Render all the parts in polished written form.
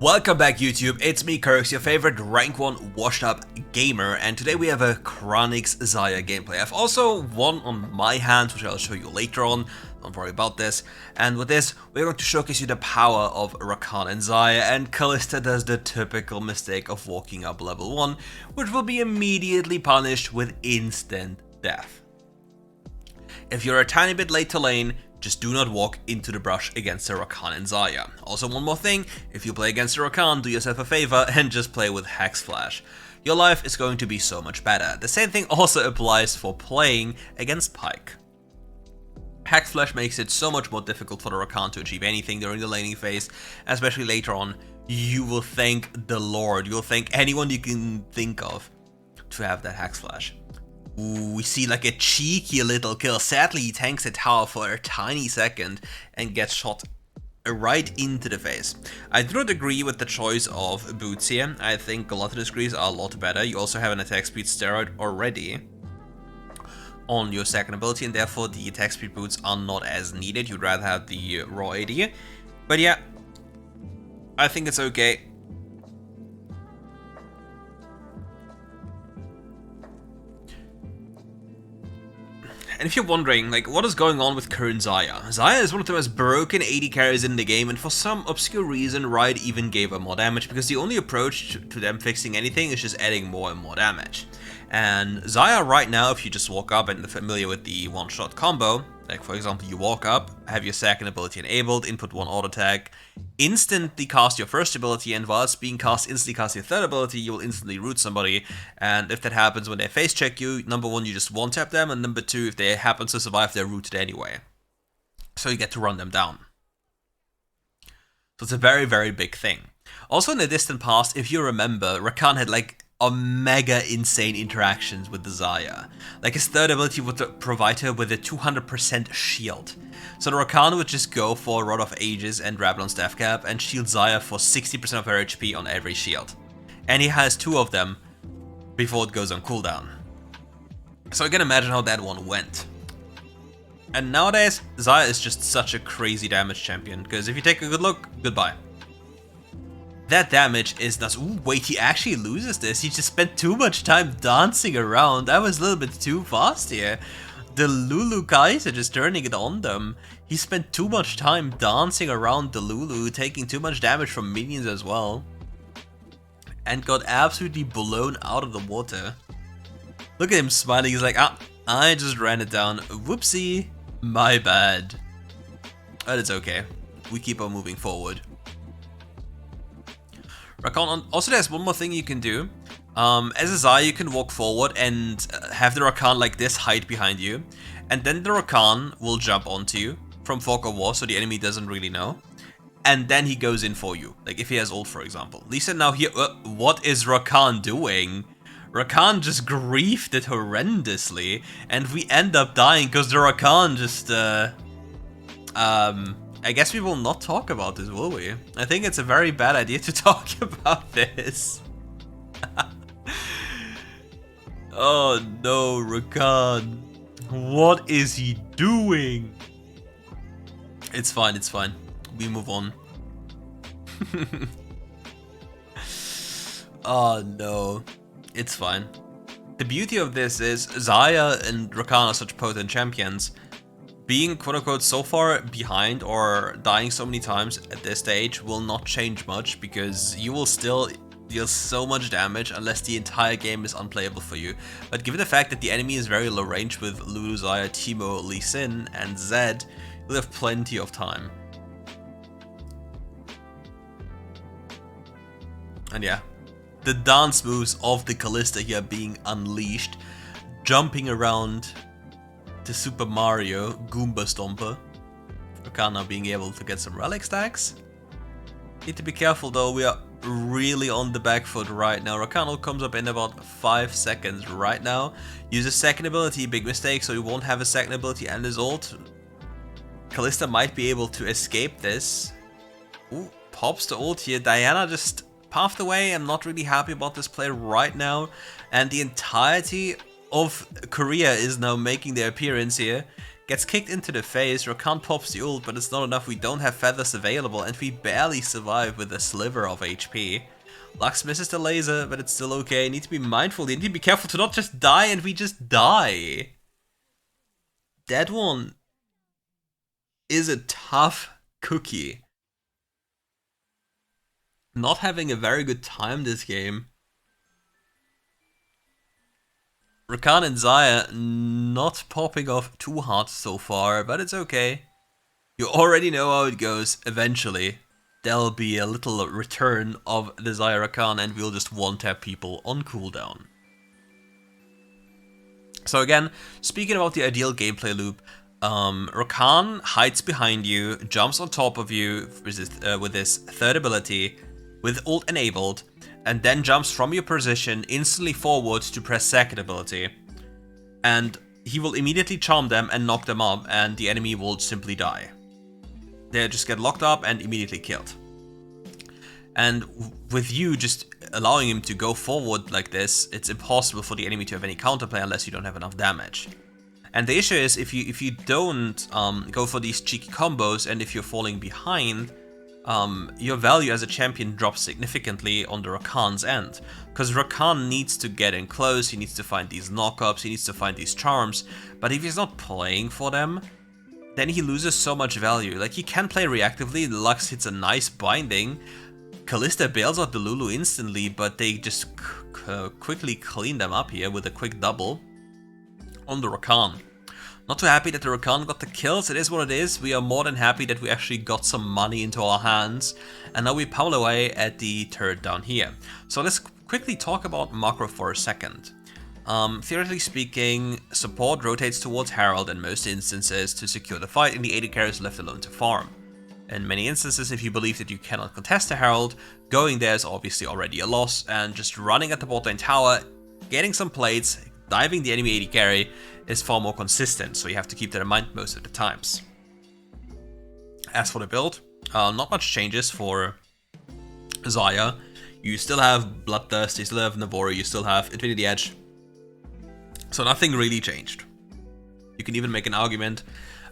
Welcome back YouTube, it's me KRANIX, your favorite rank 1 washed up gamer, and today we have a KRANIX Zaya gameplay. I've also one on my hands, which I'll show you later on, don't worry about this. And with this, we're going to showcase you the power of Rakan and Zaya, and Kalista does the typical mistake of walking up level 1, which will be immediately punished with instant death. If you're a tiny bit late to lane, just do not walk into the brush against the Rakan and Zaya. Also, one more thing, if you play against the Rakan, do yourself a favor and just play with Hex Flash. Your life is going to be so much better. The same thing also applies for playing against Pyke. Hex Flash makes it so much more difficult for the Rakan to achieve anything during the laning phase, especially later on. You will thank the Lord, you'll thank anyone you can think of to have that Hex Flash. Ooh, we see like a cheeky little kill. Sadly, he tanks a tower for a tiny second and gets shot right into the face. I do not agree with the choice of boots here. I think Gluttonous Greaves are a lot better. You also have an attack speed steroid already on your second ability, and therefore the attack speed boots are not as needed. You'd rather have the raw AD. But yeah, I think it's okay. And if you're wondering, like, what is going on with current Zaya? Zaya is one of the most broken AD carries in the game, and for some obscure reason, Riot even gave her more damage, because the only approach to them fixing anything is just adding more and more damage. And Zaya right now, if you just walk up and are familiar with the one-shot combo, like for example, you walk up, have your second ability enabled, input one auto tag, instantly cast your first ability, and while it's being cast, instantly cast your third ability, you will instantly root somebody. And if that happens when they face check you, number one, you just one tap them, and number two, if they happen to survive, they're rooted anyway. So you get to run them down. So it's a very, very big thing. Also in the distant past, if you remember, Rakan had like a mega insane interactions with the Zaya. Like his third ability would provide her with a 200% shield. So the Rakan would just go for Rod of Ages and Rabadon's Death Cap and shield Zaya for 60% of her HP on every shield. And he has two of them before it goes on cooldown. So you can imagine how that one went. And nowadays, Zaya is just such a crazy damage champion, because if you take a good look, goodbye. That damage is nuts. Ooh, wait, he actually loses this. He just spent too much time dancing around. That was a little bit too fast here. The Lulu Kaiser just turning it on them. He spent too much time dancing around the Lulu, taking too much damage from minions as well. And got absolutely blown out of the water. Look at him smiling. He's like, I just ran it down. Whoopsie. My bad. But it's okay. We keep on moving forward. Rakan, also there's one more thing you can do. As a Zaya, you can walk forward and have the Rakan like this hide behind you. And then the Rakan will jump onto you from Fog of War, so the enemy doesn't really know. And then he goes in for you, like if he has ult, for example. Lisa now here, what is Rakan doing? Rakan just griefed it horrendously, and we end up dying because the Rakan just, I guess we will not talk about this, will we? I think it's a very bad idea to talk about this. Oh no, Rakan. What is he doing? It's fine, it's fine. We move on. Oh no. It's fine. The beauty of this is Zaya and Rakan are such potent champions. Being quote-unquote so far behind or dying so many times at this stage will not change much, because you will still deal so much damage unless the entire game is unplayable for you. But given the fact that the enemy is very low range with Lulu, Zaya, Teemo, Lee Sin, and Zed, you'll have plenty of time. And yeah, the dance moves of the Kalista here being unleashed, jumping around to Super Mario Goomba Stomper. Rakan now being able to get some relic stacks. Need to be careful though, we are really on the back foot right now. Rakan comes up in about 5 seconds right now. Uses second ability, big mistake, so he won't have a second ability and his ult. Kalista might be able to escape this. Ooh, pops the ult here. Diana just pathed away. I'm not really happy about this play right now. And the entirety of Korea is now making their appearance here. Gets kicked into the face, Rakan pops the ult, but it's not enough, we don't have feathers available, and we barely survive with a sliver of HP. Lux misses the laser, but it's still okay. You need to be mindful, you need to be careful to not just die, and we just die. That one is a tough cookie. Not having a very good time this game. Rakan and Zaya not popping off too hard so far, but it's okay. You already know how it goes. Eventually, there'll be a little return of the Zaya Rakan and we'll just one-tap people on cooldown. So again, speaking about the ideal gameplay loop, Rakan hides behind you, jumps on top of you with his third ability, with ult enabled, and then jumps from your position instantly forward to press second ability. And he will immediately charm them and knock them up, and the enemy will simply die. They just get locked up and immediately killed. And with you just allowing him to go forward like this, it's impossible for the enemy to have any counterplay unless you don't have enough damage. And the issue is, if you don't go for these cheeky combos, and if you're falling behind, your value as a champion drops significantly on the Rakan's end. Because Rakan needs to get in close, he needs to find these knockups, he needs to find these charms, but if he's not playing for them, then he loses so much value. Like, he can play reactively, Lux hits a nice binding, Kalista bails out the Lulu instantly, but they just quickly clean them up here with a quick double on the Rakan. Not too happy that the Rakan got the kills, it is what it is. We are more than happy that we actually got some money into our hands. And now we pummel away at the turret down here. So let's quickly talk about macro for a second. Theoretically speaking, support rotates towards Herald in most instances to secure the fight, and the AD carry is left alone to farm. In many instances, if you believe that you cannot contest the Herald, going there is obviously already a loss, and just running at the bot lane tower, getting some plates, diving the enemy AD carry is far more consistent, so you have to keep that in mind most of the times. As for the build, not much changes for Zaya. You still have Bloodthirst, you still have Navori, you still have Infinity Edge, so nothing really changed. You can even make an argument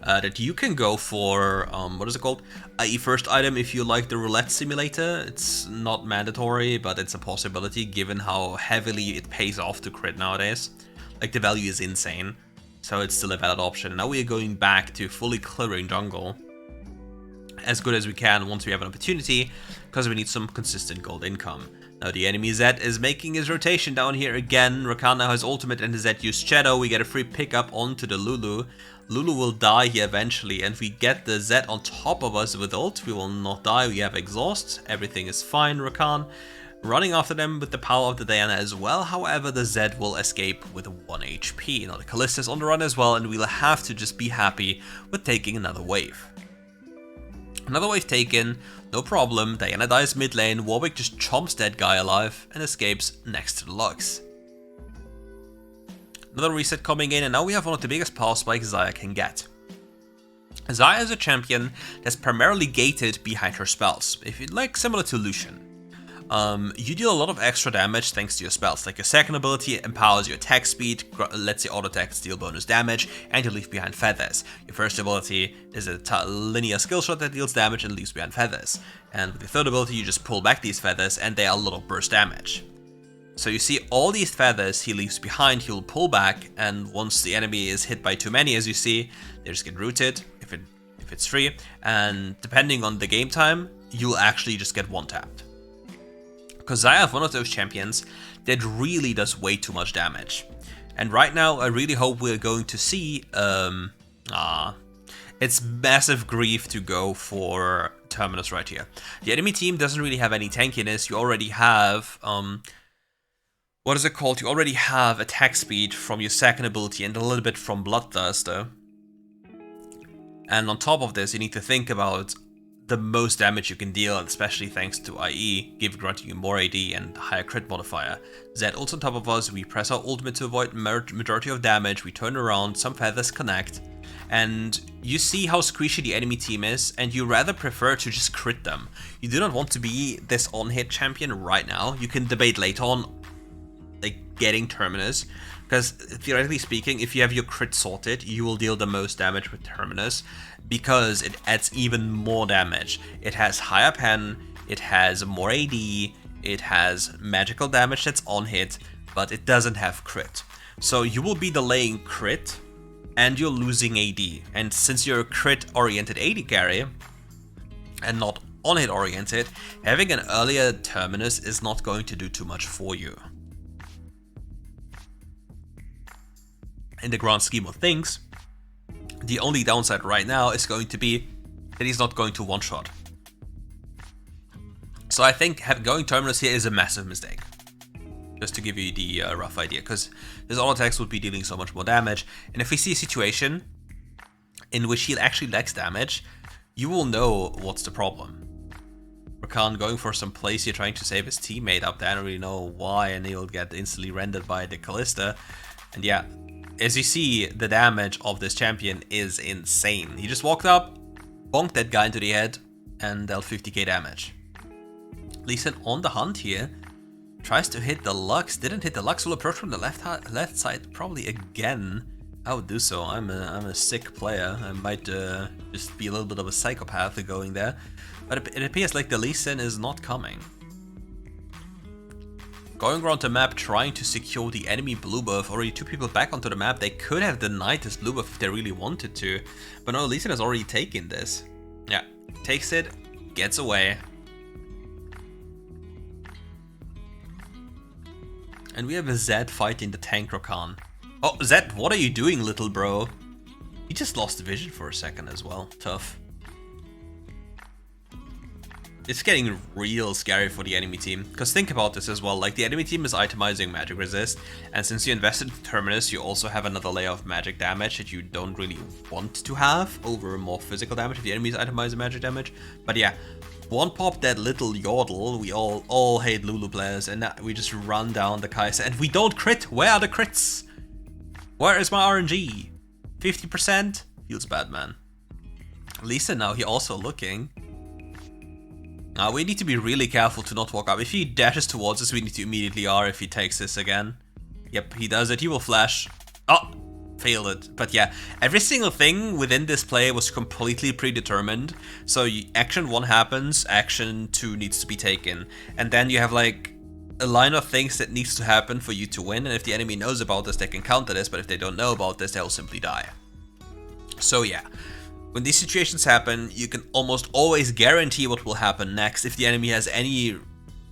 that you can go for, what is it called? IE first item if you like the roulette simulator. It's not mandatory, but it's a possibility given how heavily it pays off to crit nowadays. Like, the value is insane, so it's still a valid option. And now we are going back to fully clearing jungle as good as we can once we have an opportunity, because we need some consistent gold income. Now the enemy Zed is making his rotation down here again. Rakan now has ultimate and his Zed used Shadow. We get a free pickup onto the Lulu. Lulu will die here eventually, and we get the Zed on top of us with ult. We will not die, we have exhaust, everything is fine. Rakan running after them with the power of the Diana as well. However, the Zed will escape with 1 HP. Now the Kalista is on the run as well, and we'll have to just be happy with taking another wave. Another wave taken, no problem. Diana dies mid lane, Warwick just chomps that guy alive and escapes next to the Lux. Another reset coming in, and now we have one of the biggest power spikes Zaya can get. Zaya is a champion that's primarily gated behind her spells, if you like, similar to Lucian. You deal a lot of extra damage thanks to your spells, like your second ability empowers your attack speed, lets your auto attacks deal bonus damage, and you leave behind feathers. Your first ability is a linear skill shot that deals damage and leaves behind feathers. And with your third ability you just pull back these feathers and they are a little burst damage. So you see all these feathers he leaves behind, he'll pull back, and once the enemy is hit by too many, as you see, they just get rooted if it's free, and depending on the game time, you'll actually just get one-tapped. Because Zaya is one of those champions that really does way too much damage. And right now, I really hope we're going to see, it's massive grief to go for Terminus right here. The enemy team doesn't really have any tankiness. You already have, what is it called? You already have attack speed from your second ability and a little bit from Bloodthirster. And on top of this, you need to think about the most damage you can deal, especially thanks to IE, granting you more AD and higher crit modifier. Zed ults on top of us, we press our ultimate to avoid majority of damage, we turn around, some feathers connect, and you see how squishy the enemy team is, and you rather prefer to just crit them. You do not want to be this on-hit champion right now. You can debate later on, like, getting Terminus, Because theoretically speaking, if you have your crit sorted, you will deal the most damage with Terminus, because it adds even more damage. It has higher pen, it has more AD, it has magical damage that's on hit, but it doesn't have crit. So you will be delaying crit, and you're losing AD. And since you're a crit-oriented AD carry, and not on-hit oriented, having an earlier Terminus is not going to do too much for you. In the grand scheme of things, the only downside right now is going to be that he's not going to one-shot. So I think going Terminus here is a massive mistake. Just to give you the rough idea, because his auto attacks would be dealing so much more damage, and if we see a situation in which he actually lacks damage, you will know what's the problem. Rakan going for some plays here, trying to save his teammate up there, I don't really know why, and he'll get instantly rendered by the Kalista. And yeah, as you see, the damage of this champion is insane. He just walked up, bonked that guy into the head, and dealt 50k damage. Lee Sin on the hunt here. Tries to hit the Lux, didn't hit the Lux, will approach from the left side probably again. I would do so. I'm a sick player. I might just be a little bit of a psychopath going there. But it appears like the Lee Sin is not coming. Going around the map, trying to secure the enemy blue buff. Already 2 people back onto the map. They could have denied this blue buff if they really wanted to. But no, Lee Sin has already taken this. Yeah, takes it, gets away. And we have a Zed fighting the tank Rakan. Oh, Zed, what are you doing, little bro? He just lost vision for a second as well. Tough. It's getting real scary for the enemy team. Because think about this as well. Like, the enemy team is itemizing magic resist. And since you invested in Terminus, you also have another layer of magic damage that you don't really want to have over more physical damage if the enemy is itemizing magic damage. But yeah. One pop that little yodel, we all hate Lulu players, and we just run down the Kai'Sa, and we don't crit! Where are the crits? Where is my RNG? 50%? Feels bad, man. Lee Sin now, he also looking. Now we need to be really careful to not walk up. If he dashes towards us, we need to immediately R if he takes this again. Yep, he does it, he will flash. Oh! Failed it. But yeah, every single thing within this play was completely predetermined. So action 1 happens, action 2 needs to be taken. And then you have like a line of things that needs to happen for you to win. And if the enemy knows about this, they can counter this. But if they don't know about this, they'll simply die. So yeah, when these situations happen, you can almost always guarantee what will happen next if the enemy has any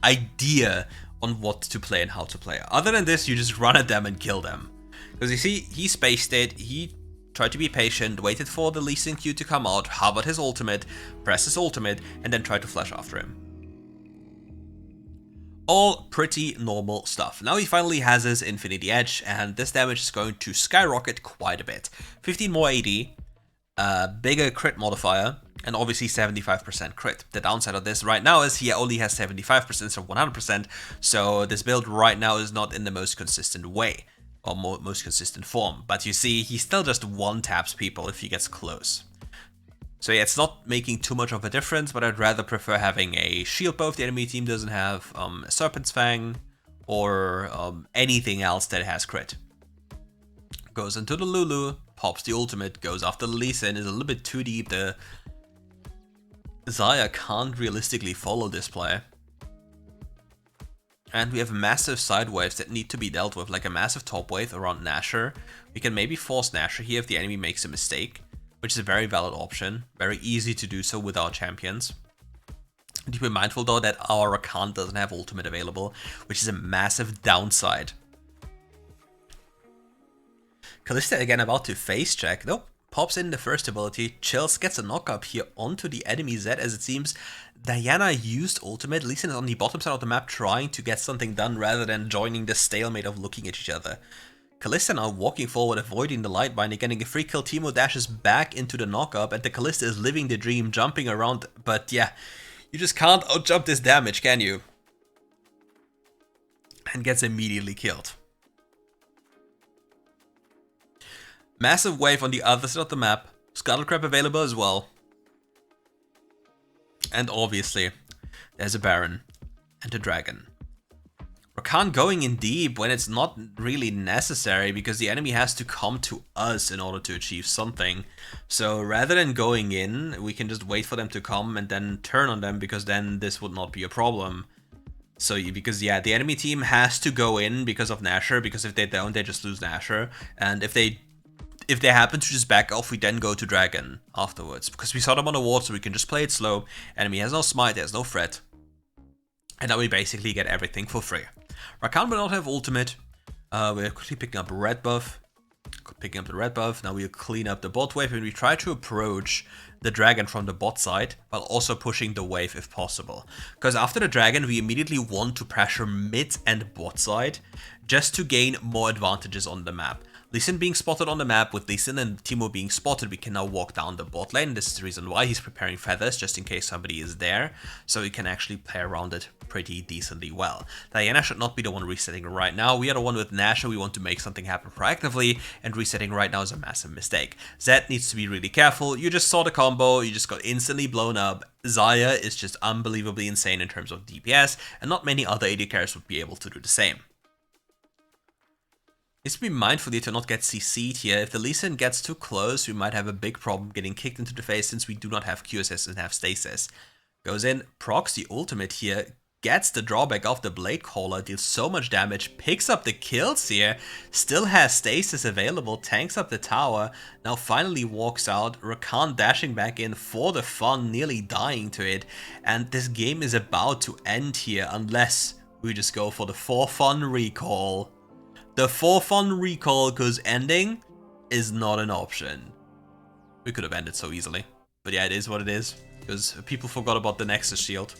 idea on what to play and how to play. Other than this, you just run at them and kill them. Because you see, he spaced it, he tried to be patient, waited for the Lee Sin Q to come out, hovered his ultimate, pressed his ultimate, and then tried to flash after him. All pretty normal stuff. Now he finally has his Infinity Edge, and this damage is going to skyrocket quite a bit. 15 more AD, bigger crit modifier, and obviously 75% crit. The downside of this right now is he only has 75% instead of 100%, so this build right now is not in the most consistent way. Or most consistent form, but you see, he still just one-taps people if he gets close. So yeah, it's not making too much of a difference, but I'd rather prefer having a shield bow if the enemy team doesn't have a Serpent's Fang, or anything else that has crit. Goes into the Lulu, pops the ultimate, goes after the Lee Sin, is a little bit too deep. The Zaya can't realistically follow this play. And we have massive side waves that need to be dealt with, like a massive top wave around Nashor. We can maybe force Nashor here if the enemy makes a mistake, which is a very valid option. Very easy to do so with our champions. Need to be mindful though that our Rakan doesn't have ultimate available, which is a massive downside. Kalista again about to face check. Nope. Pops in the first ability, chills, gets a knock up here onto the enemy Zed, as it seems Diana used ultimate. Lee Sin is on the bottom side of the map trying to get something done rather than joining the stalemate of looking at each other. Kalista now walking forward, avoiding the light binding, getting a free kill. Teemo dashes back into the knock up, and the Kalista is living the dream, jumping around, but yeah, you just can't outjump this damage, can you? And gets immediately killed. Massive wave on the other side of the map. Scuttlecrab available as well. And obviously, there's a Baron and a Dragon. Rakan going in deep when it's not really necessary, because the enemy has to come to us in order to achieve something. So rather than going in, we can just wait for them to come and then turn on them, because then this would not be a problem. So, because yeah, the enemy team has to go in because of Nashor, because if they don't, they just lose Nashor. And if they happen to just back off, we then go to Dragon afterwards, because we saw them on the ward, so we can just play it slow. Enemy has no smite, there's no threat. And now we basically get everything for free. Rakan will not have ultimate. We're quickly picking up a red buff. Picking up the red buff. Now we'll clean up the bot wave, and we try to approach the dragon from the bot side, while also pushing the wave if possible. Because after the dragon, we immediately want to pressure mid and bot side, just to gain more advantages on the map. Lee Sin being spotted on the map, with Lee Sin and Teemo being spotted, we can now walk down the bot lane. This is the reason why he's preparing feathers, just in case somebody is there, so he can actually play around it pretty decently well. Diana should not be the one resetting right now. We are the one with Nashor. We want to make something happen proactively, and resetting right now is a massive mistake. Zed needs to be really careful. You just saw the combo, you just got instantly blown up. Zaya is just unbelievably insane in terms of DPS, and not many other AD carries would be able to do the same. Needs to be mindful here to not get CC'd here. If the Lee Sin gets too close, we might have a big problem getting kicked into the face, since we do not have QSS and have stasis. Goes in, procs the ultimate here, gets the drawback of the Blade Caller, deals so much damage, picks up the kills here, still has stasis available, tanks up the tower, now finally walks out. Rakan dashing back in for the fun, nearly dying to it, and this game is about to end here unless we just go for the for fun recall. The for fun recall, because ending is not an option. We could have ended so easily. But yeah, it is what it is, because people forgot about the Nexus shield.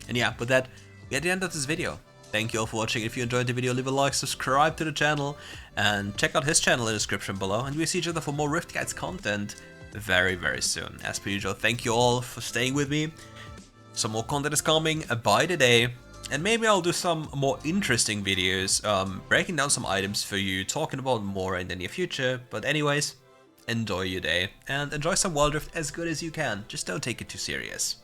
And yeah, with that, we're at the end of this video. Thank you all for watching. If you enjoyed the video, leave a like, subscribe to the channel, and check out his channel in the description below. And we'll see each other for more RiftGuides content very, very soon. As per usual, thank you all for staying with me. Some more content is coming by the day. And maybe I'll do some more interesting videos, breaking down some items for you, talking about more in the near future. But anyways, enjoy your day, and enjoy some WildRift as good as you can. Just don't take it too serious.